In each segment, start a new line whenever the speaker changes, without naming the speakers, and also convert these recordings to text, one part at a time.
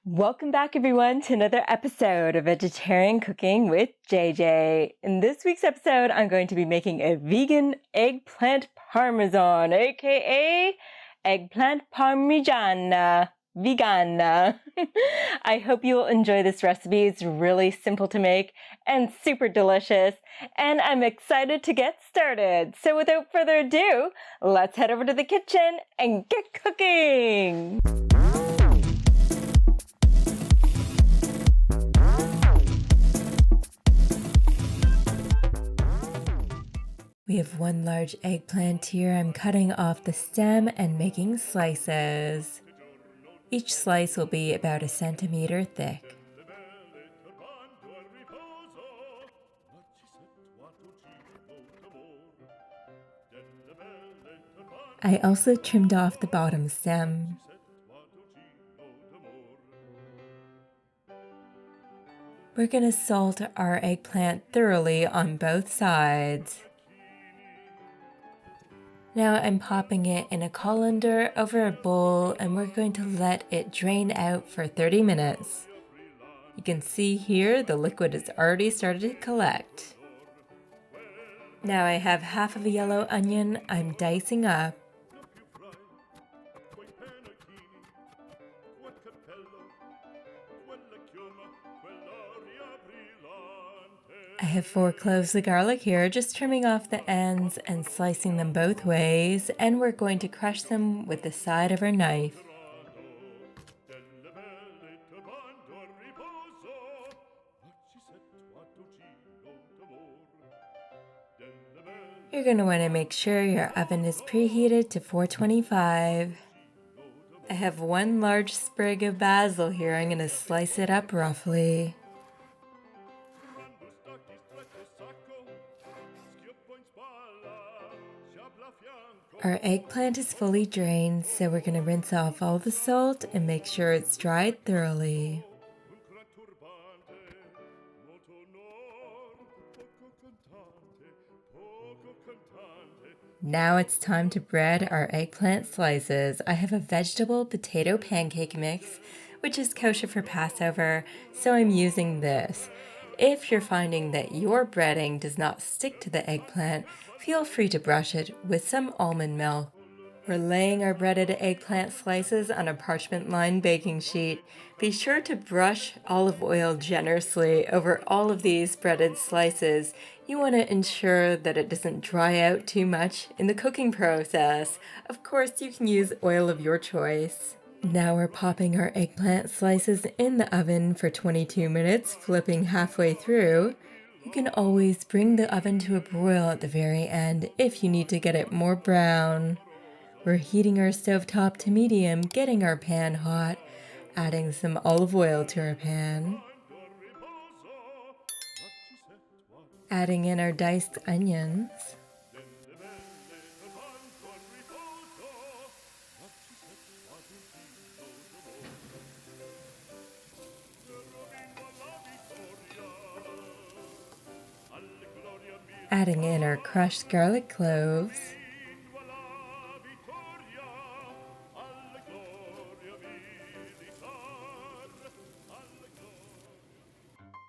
Welcome back, everyone, to another episode of Vegetarian Cooking with JJ. In this week's episode, I'm going to be making a vegan eggplant parmesan, aka eggplant parmigiana. Vegan. I hope you will enjoy this recipe. It's really simple to make and super delicious, and I'm excited to get started. So without further ado, let's head over to the kitchen and get cooking. We have one large eggplant here. I'm cutting off the stem and making slices. Each slice will be about 1 centimeter thick. I also trimmed off the bottom stem. We're going to salt our eggplant thoroughly on both sides. Now I'm popping it in a colander over a bowl, and we're going to let it drain out for 30 minutes. You can see here the liquid has already started to collect. Now I have half of a yellow onion I'm dicing up. I have 4 cloves of garlic here, just trimming off the ends and slicing them both ways, and we're going to crush them with the side of our knife. You're going to want to make sure your oven is preheated to 425. I have 1 large sprig of basil here. I'm going to slice it up roughly. Our eggplant is fully drained, so we're going to rinse off all the salt and make sure it's dried thoroughly. Now it's time to bread our eggplant slices. I have a vegetable potato pancake mix, which is kosher for Passover, so I'm using this. If you're finding that your breading does not stick to the eggplant, feel free to brush it with some almond milk. We're laying our breaded eggplant slices on a parchment-lined baking sheet. Be sure to brush olive oil generously over all of these breaded slices. You want to ensure that it doesn't dry out too much in the cooking process. Of course, you can use oil of your choice. Now we're popping our eggplant slices in the oven for 22 minutes, flipping halfway through. You can always bring the oven to a broil at the very end if you need to get it more brown. We're heating our stovetop to medium, getting our pan hot, adding some olive oil to our pan. Adding in our diced onions. Adding in our crushed garlic cloves.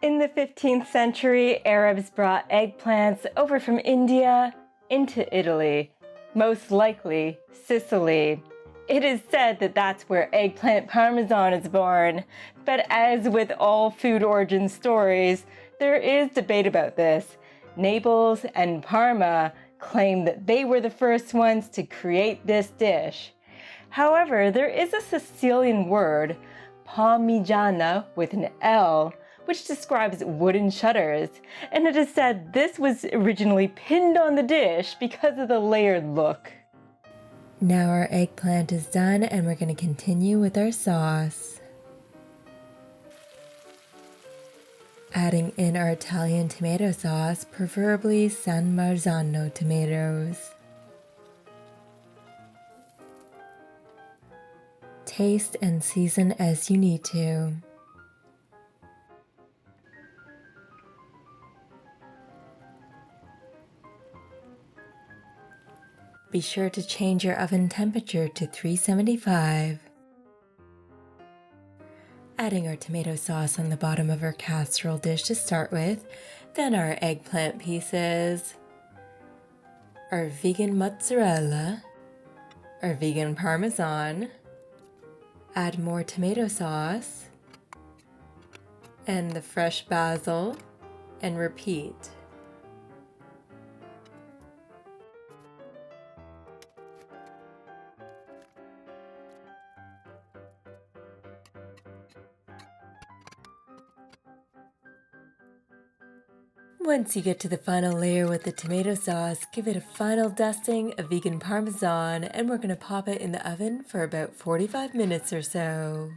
In the 15th century, Arabs brought eggplants over from India into Italy, most likely Sicily. It is said that that's where eggplant parmesan is born, but as with all food origin stories, there is debate about this. Naples and Parma claim that they were the first ones to create this dish. However, there is a Sicilian word, parmigiana with an L, which describes wooden shutters, and it is said this was originally pinned on the dish because of the layered look. Now our eggplant is done, and we're going to continue with our sauce. Adding in our Italian tomato sauce, preferably San Marzano tomatoes. Taste and season as you need to. Be sure to change your oven temperature to 375. Adding our tomato sauce on the bottom of our casserole dish to start with, then our eggplant pieces, our vegan mozzarella, our vegan parmesan, add more tomato sauce, and the fresh basil, and repeat. Once you get to the final layer with the tomato sauce, give it a final dusting of vegan parmesan, and we're going to pop it in the oven for about 45 minutes or so.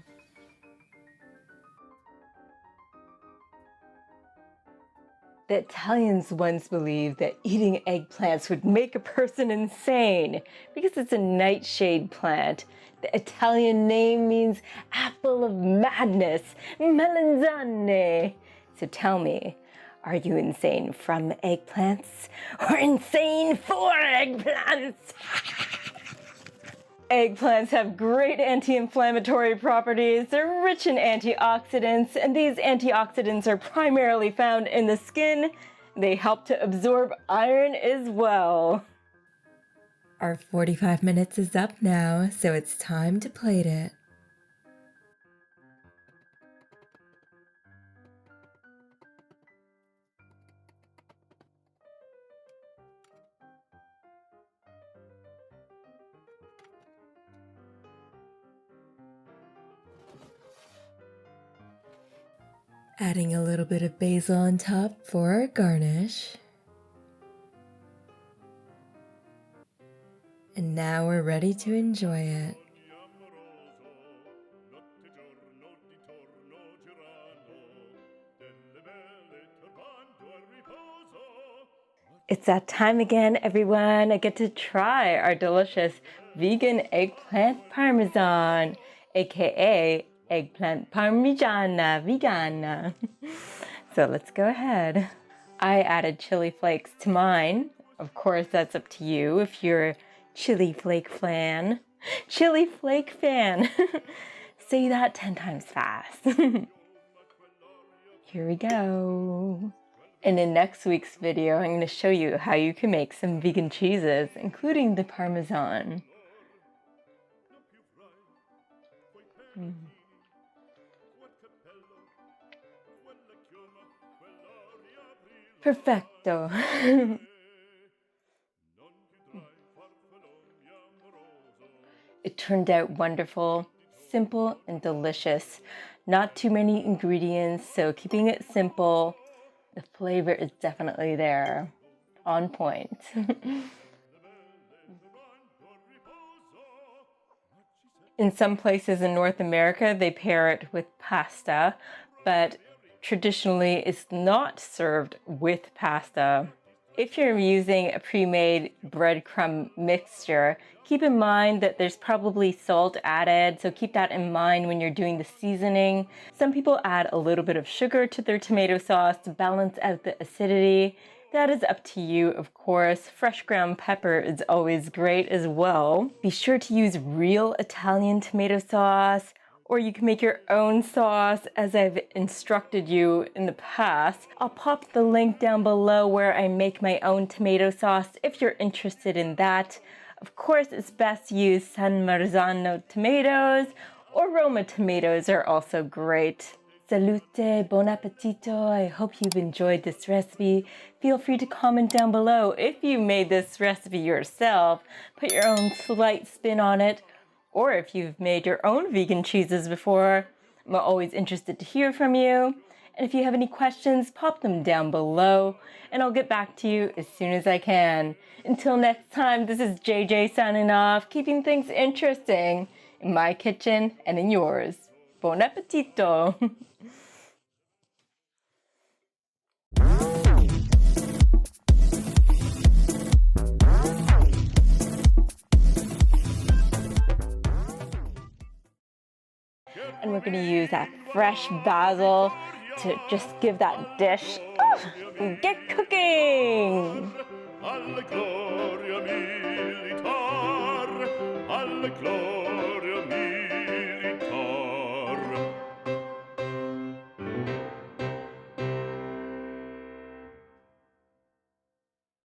The Italians once believed that eating eggplants would make a person insane because it's a nightshade plant. The Italian name means apple of madness, melanzane. So tell me, are you insane from eggplants or insane for eggplants? Eggplants have great anti-inflammatory properties. They're rich in antioxidants, and these antioxidants are primarily found in the skin. They help to absorb iron as well. Our 45 minutes is up now, so it's time to plate it. Adding a little bit of basil on top for our garnish. And now we're ready to enjoy it. It's that time again, everyone. I get to try our delicious vegan eggplant parmesan, aka eggplant parmigiana vegana. So let's go ahead. I added chili flakes to mine. Of course, that's up to you if you're a chili flake fan. Chili flake fan. Say that 10 times fast. Here we go. And in next week's video, I'm going to show you how you can make some vegan cheeses, including the Parmesan. Perfecto. It turned out wonderful, simple, and delicious. Not too many ingredients, so keeping it simple. The flavor is definitely there, on point. In some places in North America, they pair it with pasta, but traditionally it's not served with pasta. If you're using a pre-made breadcrumb mixture, keep in mind that there's probably salt added, so keep that in mind when you're doing the seasoning. Some people add a little bit of sugar to their tomato sauce to balance out the acidity. That is up to you, of course. Fresh ground pepper is always great as well. Be sure to use real Italian tomato sauce, or you can make your own sauce as I've instructed you in the past. I'll pop the link down below where I make my own tomato sauce if you're interested in that. Of course, it's best to use San Marzano tomatoes, or Roma tomatoes are also great. Salute, buon appetito. I hope you've enjoyed this recipe. Feel free to comment down below if you made this recipe yourself. Put your own slight spin on it. Or if you've made your own vegan cheeses before. I'm always interested to hear from you. And if you have any questions, pop them down below, and I'll get back to you as soon as I can. Until next time, this is JJ signing off, keeping things interesting in my kitchen and in yours. Buon appetito! And we're going to use that fresh basil to just give that dish, get cooking! Alla gloria militar, alla gloria